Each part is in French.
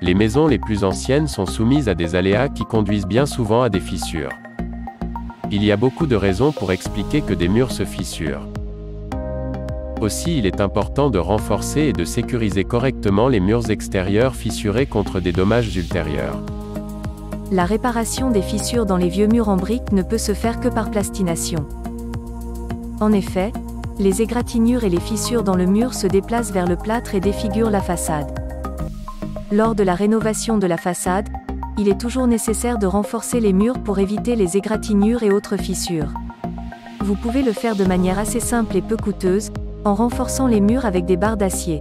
Les maisons les plus anciennes sont soumises à des aléas qui conduisent bien souvent à des fissures. Il y a beaucoup de raisons pour expliquer que des murs se fissurent. Aussi, il est important de renforcer et de sécuriser correctement les murs extérieurs fissurés contre des dommages ultérieurs. La réparation des fissures dans les vieux murs en briques ne peut se faire que par plastination. En effet, les égratignures et les fissures dans le mur se déplacent vers le plâtre et défigurent la façade. Lors de la rénovation de la façade, il est toujours nécessaire de renforcer les murs pour éviter les égratignures et autres fissures. Vous pouvez le faire de manière assez simple et peu coûteuse, en renforçant les murs avec des barres d'acier.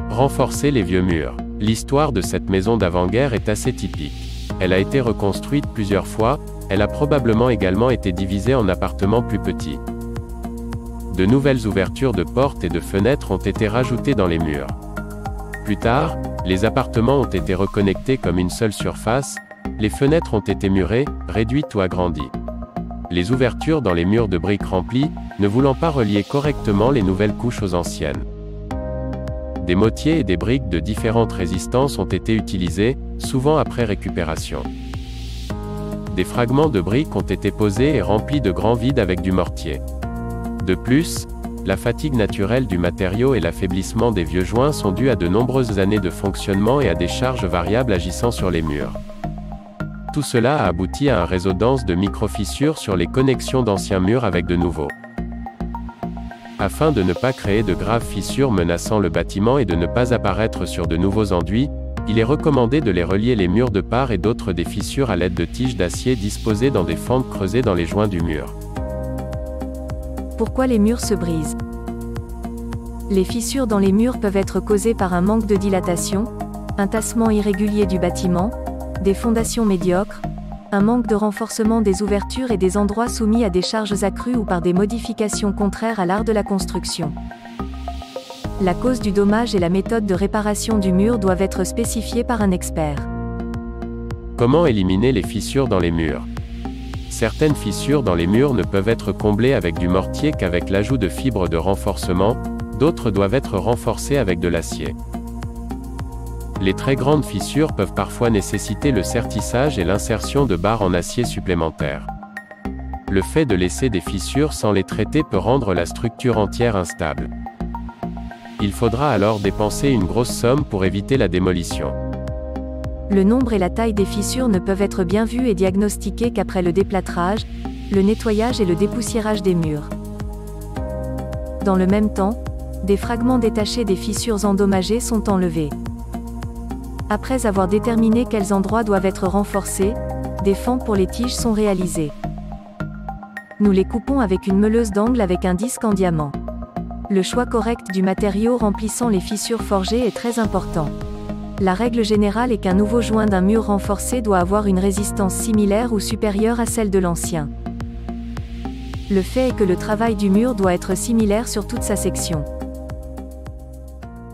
Renforcer les vieux murs. L'histoire de cette maison d'avant-guerre est assez typique. Elle a été reconstruite plusieurs fois, elle a probablement également été divisée en appartements plus petits. De nouvelles ouvertures de portes et de fenêtres ont été rajoutées dans les murs. Plus tard, les appartements ont été reconnectés comme une seule surface, les fenêtres ont été murées, réduites ou agrandies. Les ouvertures dans les murs de briques remplies, ne voulant pas relier correctement les nouvelles couches aux anciennes. Des motiers et des briques de différentes résistances ont été utilisés, souvent après récupération. Des fragments de briques ont été posés et remplis de grands vides avec du mortier. De plus, la fatigue naturelle du matériau et l'affaiblissement des vieux joints sont dus à de nombreuses années de fonctionnement et à des charges variables agissant sur les murs. Tout cela a abouti à un réseau dense de micro-fissures sur les connexions d'anciens murs avec de nouveaux. Afin de ne pas créer de graves fissures menaçant le bâtiment et de ne pas apparaître sur de nouveaux enduits, il est recommandé de les relier les murs de part et d'autre des fissures à l'aide de tiges d'acier disposées dans des fentes creusées dans les joints du mur. Pourquoi les murs se brisent? Les fissures dans les murs peuvent être causées par un manque de dilatation, un tassement irrégulier du bâtiment, des fondations médiocres, un manque de renforcement des ouvertures et des endroits soumis à des charges accrues ou par des modifications contraires à l'art de la construction. La cause du dommage et la méthode de réparation du mur doivent être spécifiées par un expert. Comment éliminer les fissures dans les murs? Certaines fissures dans les murs ne peuvent être comblées avec du mortier qu'avec l'ajout de fibres de renforcement, d'autres doivent être renforcées avec de l'acier. Les très grandes fissures peuvent parfois nécessiter le sertissage et l'insertion de barres en acier supplémentaires. Le fait de laisser des fissures sans les traiter peut rendre la structure entière instable. Il faudra alors dépenser une grosse somme pour éviter la démolition. Le nombre et la taille des fissures ne peuvent être bien vus et diagnostiqués qu'après le déplâtrage, le nettoyage et le dépoussiérage des murs. Dans le même temps, des fragments détachés des fissures endommagées sont enlevés. Après avoir déterminé quels endroits doivent être renforcés, des fends pour les tiges sont réalisés. Nous les coupons avec une meuleuse d'angle avec un disque en diamant. Le choix correct du matériau remplissant les fissures forgées est très important. La règle générale est qu'un nouveau joint d'un mur renforcé doit avoir une résistance similaire ou supérieure à celle de l'ancien. Le fait est que le travail du mur doit être similaire sur toute sa section.